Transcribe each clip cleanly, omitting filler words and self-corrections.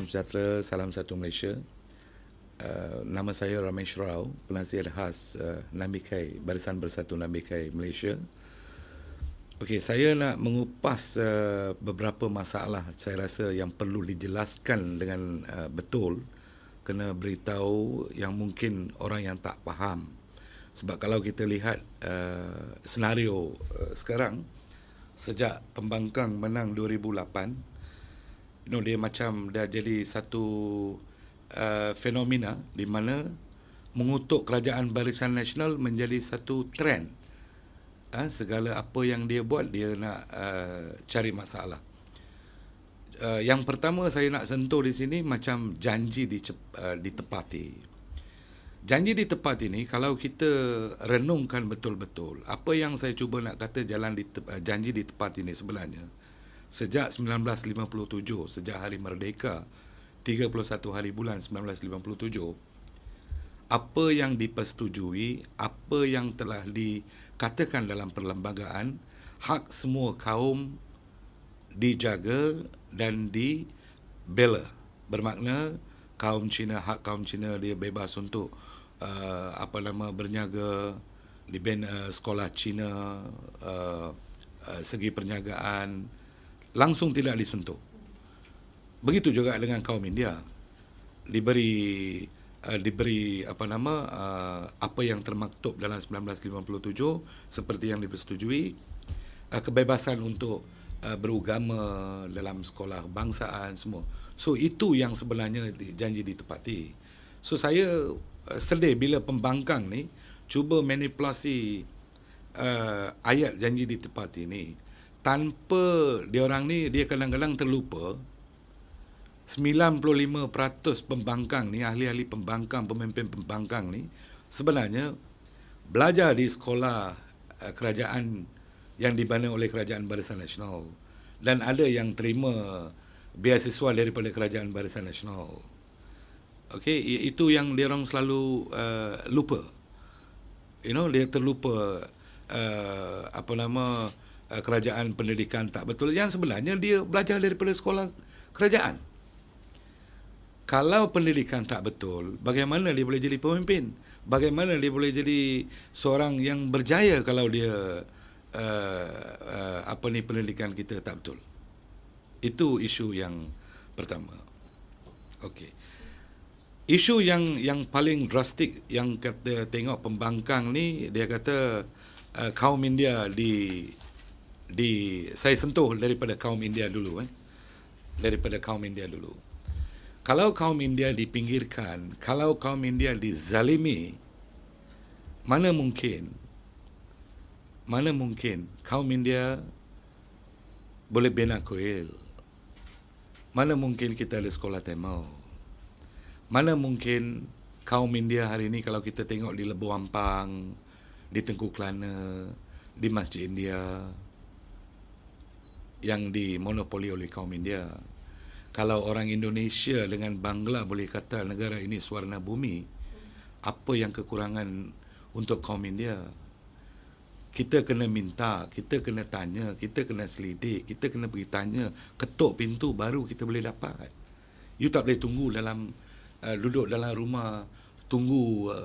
Salam sejahtera, salam satu Malaysia. Nama saya Ramesh Rao, penasihat khas Nambikai, Barisan Bersatu Nambikai Malaysia. Okey, saya nak mengupas beberapa masalah saya rasa yang perlu dijelaskan dengan betul, kena beritahu yang mungkin orang yang tak faham. Sebab kalau kita lihat senario sekarang, sejak pembangkang menang 2008, dia macam dah jadi satu fenomena di mana mengutuk kerajaan Barisan Nasional menjadi satu trend. Segala apa yang dia buat, dia nak cari masalah. Yang pertama saya nak sentuh di sini macam janji ditepati. Janji ditepati ni, kalau kita renungkan betul-betul, apa yang saya cuba nak kata janji ditepati ni sebenarnya, sejak 1957, sejak Hari Merdeka, 31 hari bulan 1957, apa yang dipersetujui, apa yang telah dikatakan dalam perlembagaan, hak semua kaum dijaga dan dibela. Bermakna kaum Cina, hak kaum Cina dia bebas untuk berniaga di sekolah Cina, segi perniagaan langsung tidak disentuh. Begitu juga dengan kaum India, diberi apa yang termaktub dalam 1957 seperti yang dipersetujui, kebebasan untuk beragama dalam sekolah kebangsaan semua. So itu yang sebenarnya janji ditepati. So saya sedih bila pembangkang ni cuba manipulasi ayat janji ditepati ni tanpa dia kadang-kadang terlupa 95% pembangkang ni, ahli-ahli pembangkang, pemimpin pembangkang ni sebenarnya belajar di sekolah kerajaan yang dibina oleh Kerajaan Barisan Nasional, dan ada yang terima beasiswa daripada Kerajaan Barisan Nasional. Okey, itu yang dia orang selalu lupa. Dia terlupa kerajaan pendidikan tak betul, yang sebenarnya dia belajar daripada sekolah kerajaan. Kalau pendidikan tak betul, bagaimana dia boleh jadi pemimpin? Bagaimana dia boleh jadi seorang yang berjaya kalau dia pendidikan kita tak betul? Itu isu yang pertama. Okey. Isu yang paling drastik yang kata tengok pembangkang ni, dia kata kaum India saya sentuh daripada kaum India dulu. Daripada kaum India dulu. Kalau kaum India dipinggirkan, kalau kaum India dizalimi, mana mungkin kaum India boleh bina kuil? Mana mungkin kita ada sekolah Tamil? Mana mungkin kaum India hari ini kalau kita tengok di Lebuh Ampang, di Tengku Kelana, di Masjid India yang dimonopoli oleh kaum India. Kalau orang Indonesia dengan Bangla boleh kata negara ini suwarna bumi, apa yang kekurangan untuk kaum India? Kita kena minta, kita kena tanya, kita kena selidik, kita kena pergi tanya, ketuk pintu baru kita boleh dapat. You tak boleh tunggu duduk dalam rumah tunggu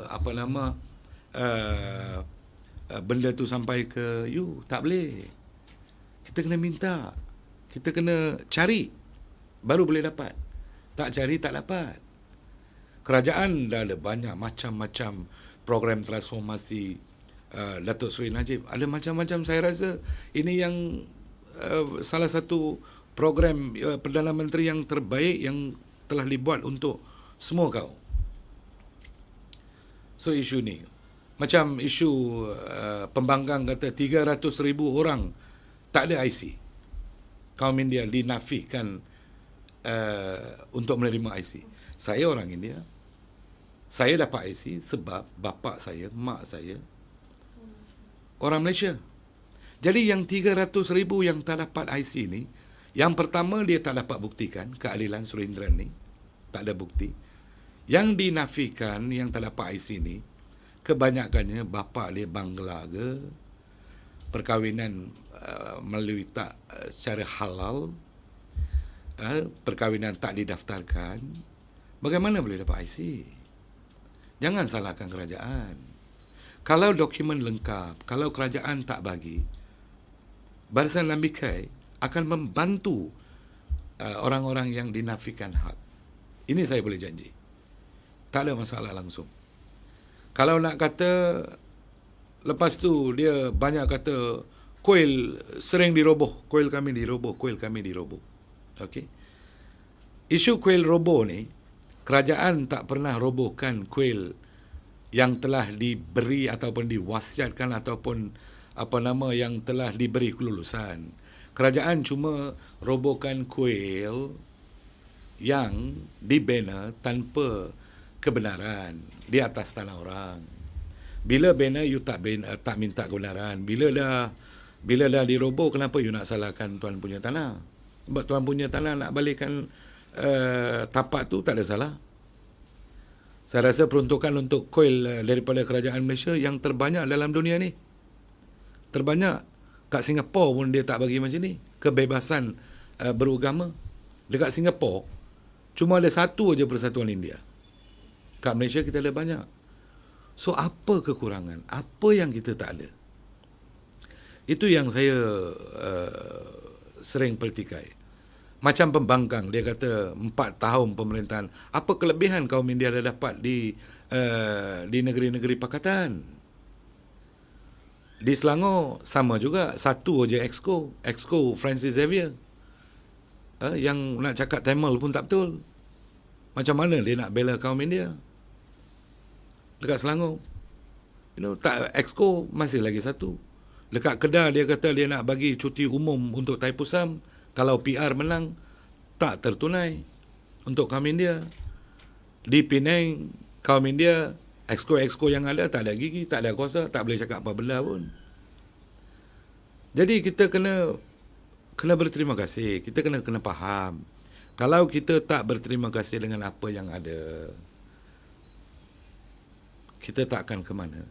benda tu sampai ke you. Tak boleh. Kita kena minta, kita kena cari baru boleh dapat. Tak cari tak dapat. Kerajaan dah ada banyak macam-macam program transformasi. Datuk Seri Najib ada macam-macam. Saya rasa ini yang salah satu program Perdana Menteri yang terbaik yang telah dibuat untuk semua kaum. So isu ni macam isu pembangkang kata 300,000 orang tak ada IC. Kaum India dinafikan untuk menerima IC. Saya orang India, saya dapat IC sebab bapa saya, mak saya orang Malaysia. Jadi yang 300,000 yang tak dapat IC ni, yang pertama dia tak dapat buktikan keadilan Surendran ni, tak ada bukti. Yang dinafikan yang tak dapat IC ni, kebanyakannya bapa dia Bangla ke, perkahwinan melalui secara halal, perkahwinan tak didaftarkan, bagaimana boleh dapat IC? Jangan salahkan kerajaan. Kalau dokumen lengkap, kalau kerajaan tak bagi, Barisan Lambikai akan membantu orang-orang yang dinafikan hak. Ini saya boleh janji. Tak ada masalah langsung. Kalau nak kata, lepas tu dia banyak kata, kuil sering diroboh, kuil kami diroboh, kuil kami diroboh. Okey. Isu kuil roboh ni, kerajaan tak pernah robohkan kuil yang telah diberi ataupun diwasiatkan ataupun yang telah diberi kelulusan. Kerajaan cuma robohkan kuil yang dibina tanpa kebenaran di atas tanah orang. Bila bina you tak minta kebenaran. Bila dah diroboh, kenapa you nak salahkan tuan punya tanah? Sebab tuan punya tanah nak balikkan tapak tu tak ada salah. Saya rasa peruntukan untuk kuil daripada kerajaan Malaysia yang terbanyak dalam dunia ni. Terbanyak. Kat Singapura pun dia tak bagi macam ni. Kebebasan beragama. Dekat Singapura, cuma ada satu aja Persatuan India. Kat Malaysia kita ada banyak. So, apa kekurangan? Apa yang kita tak ada? Itu yang saya sering pertikai. Macam pembangkang, dia kata 4 tahun pemerintahan. Apa kelebihan kaum India dah dapat di negeri-negeri pakatan? Di Selangor sama juga, satu aja Exco Francis Xavier. Yang nak cakap Tamil pun tak betul. Macam mana dia nak bela kaum India? Dekat Selangor. Tak, Exco masih lagi satu. Dekat Kedah dia kata dia nak bagi cuti umum untuk Taipusam. Kalau PR menang, tak tertunai untuk kaum India. Di Penang, kaum India, exco yang ada tak ada gigi, tak ada kuasa, tak boleh cakap apa benda pun. Jadi kita kena berterima kasih. Kita kena faham. Kalau kita tak berterima kasih dengan apa yang ada, kita tak akan ke mana.